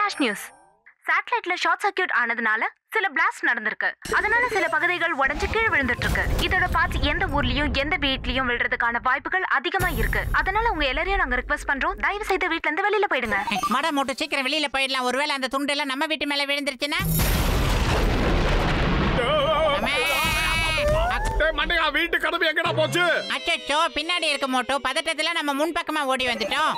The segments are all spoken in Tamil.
Flash news. சேட்டலைட்ல ஷார்ட் சர்க்யூட் ஆனதுனால சில பிளாஸ்ட் நடந்திருக்கு. அதனால சில பகுதிகள் உடைஞ்சு கீழே விழுந்துட்டு இருக்கு. இதோட பார்ட்ஸ் எந்த ஊர்லயும் எந்த வீட்லயும் விழுறதுக்கான வாய்ப்புகள் அதிகமா இருக்கு. அதனால உங்க எல்லாரையும் நாங்க ரிக்வெஸ்ட் பண்றோம், தயவு செய்து வீட்ல இருந்து வெளியில போயிடுங்க. மட மூட்டு சீக்கிரம் வெளியில போயிடலாம். ஒருவேளை அந்த துண்டு எல்லாம் நம்ம வீட்டு மேல விழுந்துருச்சுன்னா வீட்டு கடமை எங்கடா போச்சு? அச்சோ, பின்னாடி இருக்க மோட்டோ பதட்டத்துல நம்ம முன் பக்கமா ஓடி வந்துட்டோம்.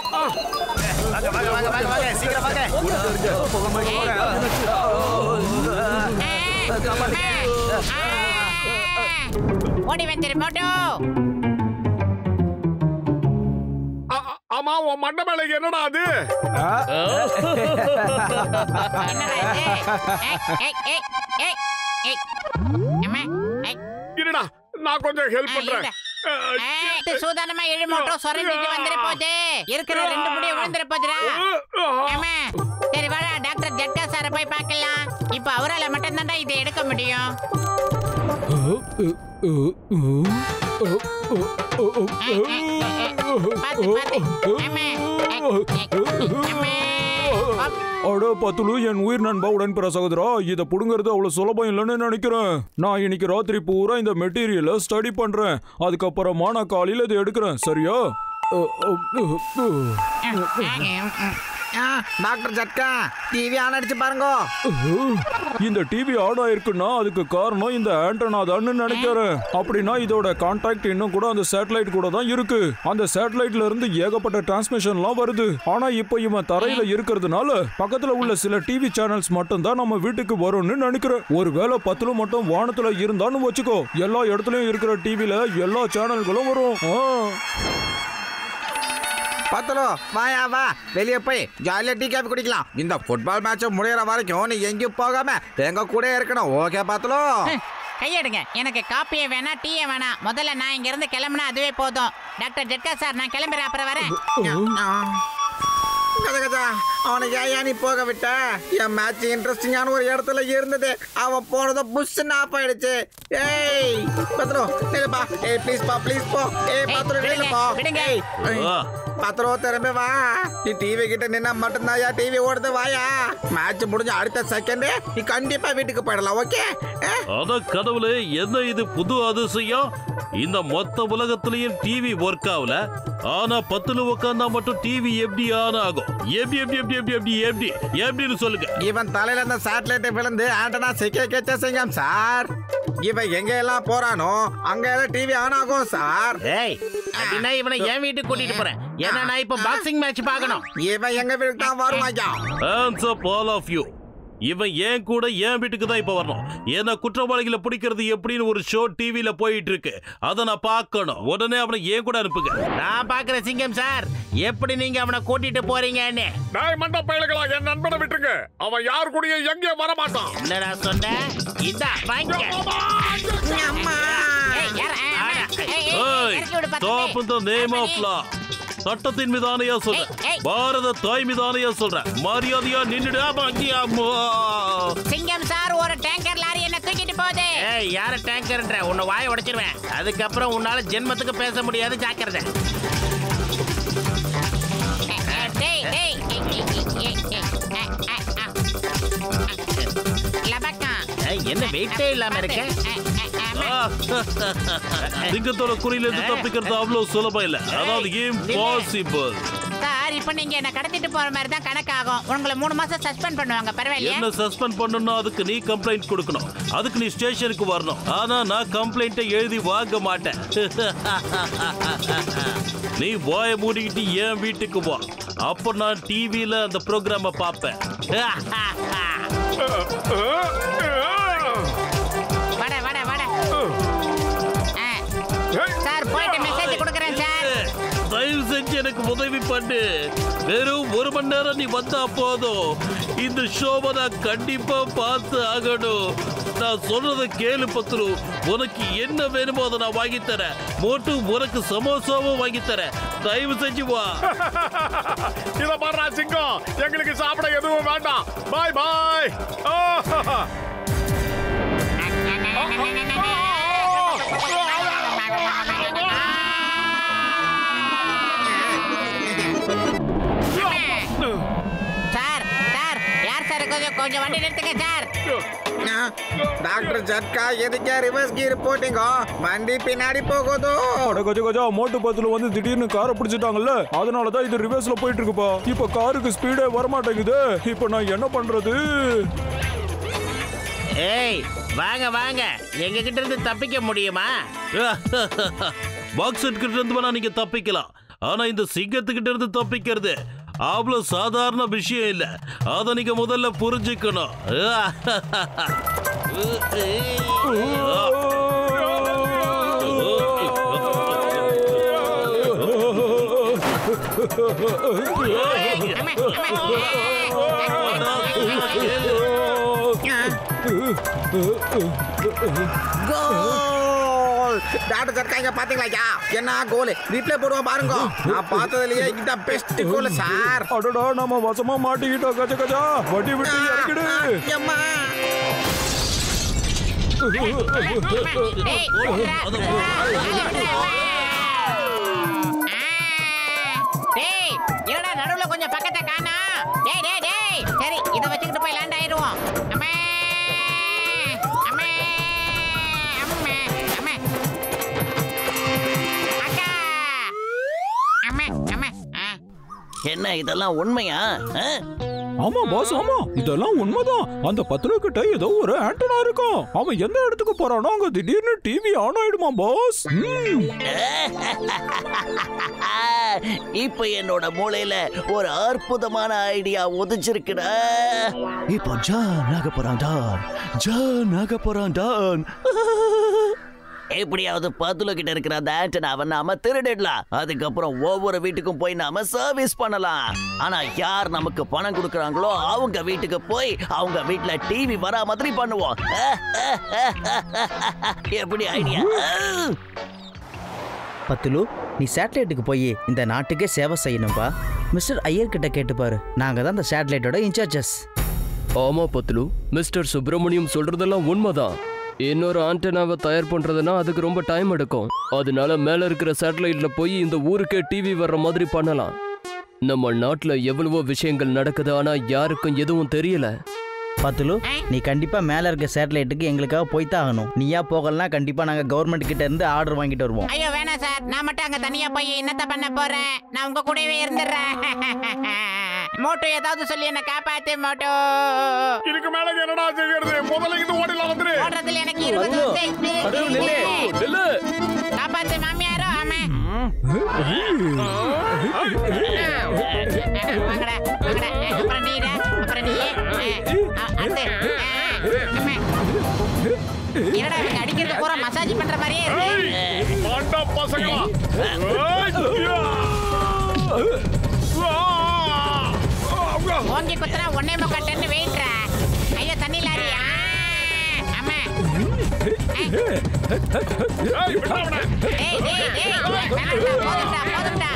ஓடி வந்துரு மோட்டோ. ஆமா, உன் மண்ட மேல என்னடா அது? இருடா, நான் கொஞ்சம் ஹெல்ப் பண்றேன். சூதானமா எழு மோட்டோ, சொரண்டிட்டு வந்துட போகுது. இருக்கிற 2 முடிய விழுந்துட போகுதுடா. சரி வாடா, டாக்டர் ஜட்கா சாரை போய் பார்க்கலாம். இப்ப அவரால் மட்டும் தான்டா இதை எடுக்க முடியும். அட பத்துலு, என் உயிர் நண்பா உடன்பிற சகோதரா, இதை புடுங்கிறது அவ்வளவு சுலபம் இல்லைன்னு நினைக்கிறேன். நான் இன்னைக்கு ராத்திரி பூரா இந்த மெட்டீரியலை ஸ்டடி பண்றேன். அதுக்கப்புறமா நான் காலையில இதை எடுக்கிறேன். சரியா? டாக்டர் ஜட்கா, டிவி ஆன் அடிச்சு பாருங்க. இந்த டிவி ஆன் ஆயிருக்குன்னா அதுக்கு காரணம் இந்த ஆண்டனா தான் நினைக்கிறேன். அப்படின்னா இதோட கான்டாக்ட் இன்னும் கூட அந்த சேட்டலைட் கூட தான் இருக்கு. அந்த சேட்டலைட்ல இருந்து ஏகப்பட்ட டிரான்ஸ்மிஷன்லாம் வருது. ஆனா இப்போ இவன் தரையில இருக்கிறதுனால பக்கத்துல உள்ள சில டிவி சேனல்ஸ் மட்டும் தான் நம்ம வீட்டுக்கு வரும்னு நினைக்கிறேன். ஒருவேளை 10 மட்டும் வானத்துல இருந்தான்னு வச்சுக்கோ, எல்லா இடத்துலயும் இருக்கிற டிவில எல்லா சேனல்களும் வரும். பத்தலோ வாயா வா, வெளியே போய் ஜாலியா டீ காபி குடிக்கலாம். இந்த ஃபுட்பால் மேட்ச் முடியற வரைக்கும் நீ எங்கேயும் போகாம எங்க கூட இருக்கணும். ஓகே பத்தலோ? கையெடுங்க. எனக்கு காப்பியே வேணாம், டீயே வேணாம். முதல்ல நான் இங்க இருந்து கிளம்புனா அதுவே போதும். டாக்டர் ஜட்கா சார், நான் கிளம்புறேன், அப்புறம் வரேன். அவனை ஏன் நீ போக விட்ட? என் மேட்ச் இன்ட்ரெஸ்டிங்கான ஒரு இடத்துல இருந்தது. அவன் போனத புஷ்ன்னு ஆஃப் ஆயிடுச்சு. ஏய் பத்ரோ நில்லுப்பா. ஏய் ப்ளீஸ் பா, ப்ளீஸ் போ. ஏய் பத்ரோ நில்லுப்பா. பத்ரோ திரும்பி வா. நீ டிவி கிட்ட நின்னா மட்டும்தான் டிவி ஓடுது. வாயா, மேட்ச் முடிஞ்ச அடுத்த செகண்டே நீ கண்டிப்பா வீட்டுக்கு போயிடலாம். ஓகே? அத கடவுளே, என்ன இது புது அதிசயம்! இந்த மொத்த உலகத்திலையும் டிவி ஒர்க் ஆகல, ஆனா 10 உட்கார்ந்தா மட்டும் டிவி எப்படி ஆன் ஆகும்? எப்படின்னு சொல்லுங்க. இவன் தலையில அந்த சேட்டலைட் விழுந்து ஆண்டனா சிக்க செய்யும் சார். இவன் எங்க எல்லாம் போறானோ அங்க எல்லாம் டிவி ஆன் ஆகும் சார். ஏய், அப்படின்னா இவனை என் வீட்டுக்கு கூட்டிட்டு போறேன். ஏன்னா நான் இப்ப பாக்ஸிங் மேட்ச் பார்க்கணும். இவன் எங்க வீட்டுக்கு தான் வருவாங்க. Hands up all of you. இவன் ஏன் கூட என் வீட்டுக்கு தான் இப்ப வரணும். ஏன்னா குற்றவாளிகளை பிடிக்கிறது எப்படின்னு ஒரு ஷோ டிவில போயிட்டு இருக்கு. அதை நான் பார்க்கணும். உடனே அவனை ஏன் கூட அனுப்புங்க. நான் பாக்குற சிங்கம் சார், எப்படி நீங்க அவனை கூட்டிட்டு போறீங்கன்னு. மண்ட பயலுகளா, என் நண்பனை விட்டுருங்க. அவன் யாரு கூடயே எங்கே வர மாட்டான். என்னடா சொன்ன? இதா வாங்க. Stop in the name of law. சட்டத்தின் மீதானையா சொல்றேன், பாரத தாய் மீதானையா சொல்றேன். மரியாதையா நின்னுடு. சிங்கம் சார், ஒரு டேங்கர் லாரி என்ன தூக்கிட்டு போகுது. ஏய், யார டேங்கர்ன்ற? உன்னை வாயை உடைச்சிருவேன். அதுக்கப்புறம் உன்னால ஜென்மத்துக்கு பேச முடியாது. ஜாக்கிரதை. என்ன வெயிட்டே இல்லாம இருக்க? சிங்கத்தோட குறியிலிருந்து தப்பிக்கிறது அவ்வளவு சுலபம் இல்ல. அதாவது இம்பாசிபிள். சார், இப்போ நீங்க என்ன கடத்திட்டு போற மாதிரி தான் கணக்காகும். உங்களை 3 மாசம் சஸ்பெண்ட் பண்ணுவாங்க. பரவாயில்லையா? என்ன சஸ்பெண்ட் பண்ணனும்னா அதுக்கு நீ கம்ப்ளைண்ட் கொடுக்கணும். அதுக்கு நீ ஸ்டேஷனுக்கு வரணும். ஆனா நான் கம்ப்ளைண்ட்டை எழுதி வாங்க மாட்டேன். நீ வாயை மூடிக்கிட்டு என் வீட்டுக்கு வா. அப்ப நான் டிவில அந்த ப்ரோக்ராம பார்ப்பேன். சார், போயிட்டு மெசேஜ் கொடுக்கறேன் சார். தயவு செஞ்சு எனக்கு உதவி பண்ணு. வெறும் 1 மணி நேரம் நீ வந்தா போதும். இந்த ஷோவை நான் கண்டிப்பா பார்த்து ஆகணும். நான் சொல்றத கேளு பத்ரு. உனக்கு என்ன வேணுமோ அதை நான் வாங்கி தரேன். மோட்டு உனக்கு சமோசாவும் வாங்கி தரேன். தயவு செஞ்சு வா. இத பாரு சிங்கம், எங்களுக்கு சாப்பிட எதுவும் வேண்டாம். பாய் பாய். கொஞ்சம் வண்டி நிறுத்துங்க சார். டாக்டர் ஜட்கா எதுக்கே ரிவர்ஸ் கியர் போட்டீங்க? வண்டி பின்னாடி போகுதோ. அட கஜ கஜா, மோட்டு பத்துல வந்து திடீர்னு காரை பிடிச்சிட்டாங்கல்ல, அதனாலதான் இது ரிவர்ஸ்ல போயிட்டு இருக்குப்பா. இப்ப காருக்கு ஸ்பீடே வரமாட்டேங்குது. இப்ப நான் என்ன பண்றது? ஏய் வாங்க வாங்க, எங்க கிட்ட இருந்து தப்பிக்க முடியுமா? பாக்ஸட் கிட்ட இருந்து வேணா நீங்க தப்பிக்கலாம், ஆனா இந்த சிங்கத்துக்கிட்ட இருந்து தப்பிக்கிறது அவ்வளவு சாதாரண விஷயம் இல்ல. அத நீங்க முதல்ல புரிஞ்சுக்கணும். டாக்டர் ஜட்கா பாத்தீங்களா? என்ன கோல் ரீப்ளே போடுவோம் பாருங்க. நான் பார்த்ததுலயே இந்த பெஸ்ட் கோல் சார். அடடா, நம்ம வசமா மாட்டிக்கிட்டோம் கஜ கஜா. வண்டி விட்டு இறக்கிடு. அம்மா என்னடா நடுவுல கொஞ்சம் பக்கத்தை காணா. டேய் டேய் டேய், சரி இத வச்சுக்கிட்டு போய் லேண்ட் ஆயிடுவோம். அம்மா அம்மா அம்மா அம்மா அக்கா அம்மா அம்மா. என்ன இதெல்லாம் உண்மையா? ஆமா பாஸ், ஆமா இதெல்லாம் உண்மைதான். அந்த பத்ரு கிட்ட ஏதோ ஒரு ஆண்டனா இருக்கும். அவன் எந்த இடத்துக்கு போறானோ அங்க திடீர்னு டிவி ஆன் ஆயிடுமா பாஸ். இப்ப என்னோட மூளையில ஒரு அற்புதமான ஐடியா உதிச்சிருக்குடா. இப்போ ஜான் ஆக போறான் டான், ஜான் ஆக போறான் டான். எப்படியாவது பத்துல கிட்ட இருக்கிற அந்த ஆண்டனாவை நாம திருடிடலாம். அதுக்கப்புறம் ஒவ்வொரு வீட்டுக்கும் போய் நாம சர்வீஸ் பண்ணலாம். ஆனா யார் நமக்கு பணம் கொடுக்கறாங்களோ அவங்க வீட்டுக்கு போய் அவங்க வீட்டுல டிவி வரா மாதிரி பண்ணுவோம். எப்படி ஐடியா? பத்துலு, நீ சேட்டலைட்டுக்கு போய் இந்த நாட்டுக்கே சேவை செய்யணும்பா. மிஸ்டர் ஐயர் கிட்ட கேட்டுப்பாரு. நாங்க தான் இந்த சேட்டலைட்டோட இன்சார்ஜஸ். ஆமா பத்துலு, மிஸ்டர் சுப்பிரமணியம் சொல்றதெல்லாம் உண்மைதான். இன்னொரு ஆண்டனாவை தயார் பண்றதுன்னா அதுக்கு ரொம்ப டைம் எடுக்கும். அதனால மேல இருக்கிற சேட்டலைட்ல போய் இந்த ஊருக்கே டிவி வர்ற மாதிரி பண்ணலாம். நம்ம நாட்டுல எவ்வளவோ விஷயங்கள் நடக்குது, ஆனா யாருக்கும் எதுவும் தெரியல. பத்துலு, நீ கண்டிப்பா மேல இருக்க சேட்டலைட்டுக்கு எங்களுக்காக போய்தான் ஆகணும். நீயா போகலாம், கண்டிப்பா நாங்க கவர்மெண்ட் கிட்ட இருந்து ஆர்டர் வாங்கிட்டு வருவோம். ஐயோ வேணாம் சார், நான் மட்டும் அங்க தனியா போய் என்னத்த பண்ண போறேன்? நான் உங்க கூடவே இருந்துடுறேன். மோட்டோ ஏதாவது சொல்லி என்ன காப்பாத்து மோட்டோ. இதுக்கு மேல என்னடா செய்யறது? முதல்ல இது ஓடிலாம் வந்துரு. ஓடுறதுல எனக்கு 20 காப்பாத்து மாமியாரோ. ஆமா வாங்கடா வாங்கடா. அப்புறம் நீடா, அப்புறம் நீ அடுத்து. என்னடா இவங்க அடிக்கிறது பூரா மசாஜ் பண்ற மாதிரியே இருக்கு. மாண்டா பசங்களா. ஓங்கி குத்துறா 1.25 டன் வெயிட்ரா. ஐயோ தண்ணி லாரி. ஆமா ஏய் விடாமடா. டேய் டேய் டேய் போதும்டா போதும்டா.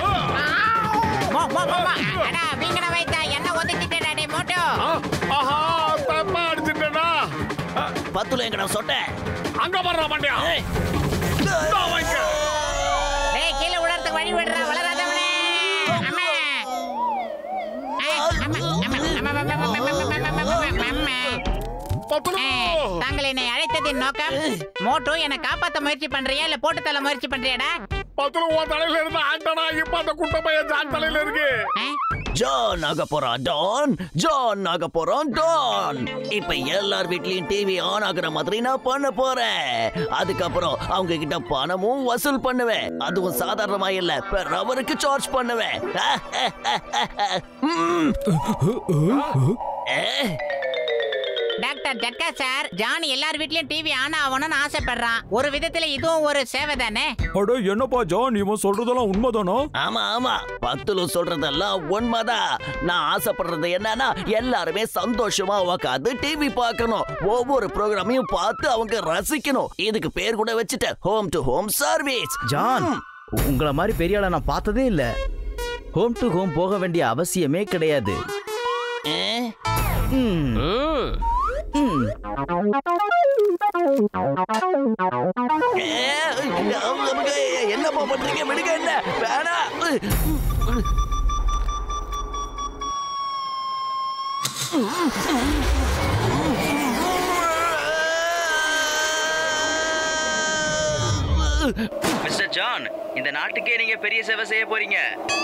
அடா வீங்கன வைத்தா என்ன ஒதுக்கிட்டேடா டேய் மோட்டோ. ஆஹா, தப்பா அடிச்சிட்டேனா. பத்துல எங்கடா சொட்ட? அங்க வர்றா மாட்டியா? டேய் கீழ விழறதுக்கு வழி விடுறா வளராதவனே. அம்மா தாங்கள் என்னை அழைத்ததின் நோக்கம்? மோட்டோ என்னை காப்பாத்த முயற்சி பண்றியா இல்ல போட்டு தள்ள முயற்சி பண்றியாடா? பத்துல உன் தலையில இருந்த ஆண்டனா இப்ப அந்த குட்ட பையன் ஜான் தலையில இருக்கு. ஜான் ஆக போறான் டான், ஜான் ஆக போறான் டான். இப்ப எல்லார் வீட்லயும் டிவி ஆன் ஆகுற மாதிரி நான் பண்ண போறேன். அதுக்கப்புறம் அவங்க கிட்ட பணமும் வசூல் பண்ணுவேன். அதுவும் சாதாரணமா இல்ல, பெர் அவருக்கு சார்ஜ் பண்ணுவேன். டாக்டர் ஜட்கா சார், ஜான் எல்லார் வீட்லயும் டிவி ஆன் ஆகணும்னு ஆசைப்படுறான். ஒரு விதத்துல இதுவும் ஒரு சேவை தானே? அட என்னப்பா ஜான், இவன் சொல்றதெல்லாம் உண்மைதானோ? ஆமா ஆமா, பத்துல சொல்றதெல்லாம் உண்மைதான். நான் ஆசைப்படுறது என்னன்னா எல்லாருமே சந்தோஷமா உட்காந்து டிவி பார்க்கணும். ஒவ்வொரு ப்ரோக்ராமையும் பார்த்து அவங்க ரசிக்கணும். இதுக்கு பேர் கூட வச்சுட்டேன், home to home service. John, உங்களை மாதிரி பெரிய ஆளை நான் பார்த்ததே இல்ல. ஹோம் டு ஹோம் போக வேண்டிய அவசியமே கிடையாது. என்னப்பா பண்றீங்க? விடுங்க, என்ன வேணாம். மிஸ்டர் ஜான், இந்த நாட்டுக்கே நீங்க பெரிய சேவை செய்ய போறீங்க.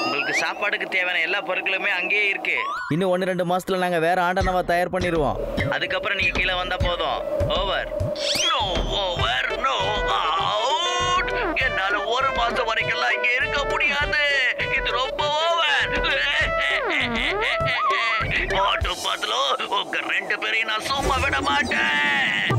உங்களுக்கு சாப்பாடுக்கு தேவையான எல்லா பொருட்களுமே அங்கேயே இருக்கு. இன்னும் 1-2 மாசத்துல நாங்க வேற ஆண்டனாவை தயார் பண்ணிடுவோம். அதுக்கப்புறம் நீங்க கீழே வந்தா போதும். Over. No over, no out. என்னால 1 மாசம் வரைக்கும் இங்க இருக்க முடியாது. இது ரொம்ப ஓவர். ஆட்டோ பத்லு, உங்க 2 பேரையும் நான் சும்மா விட மாட்டேன்.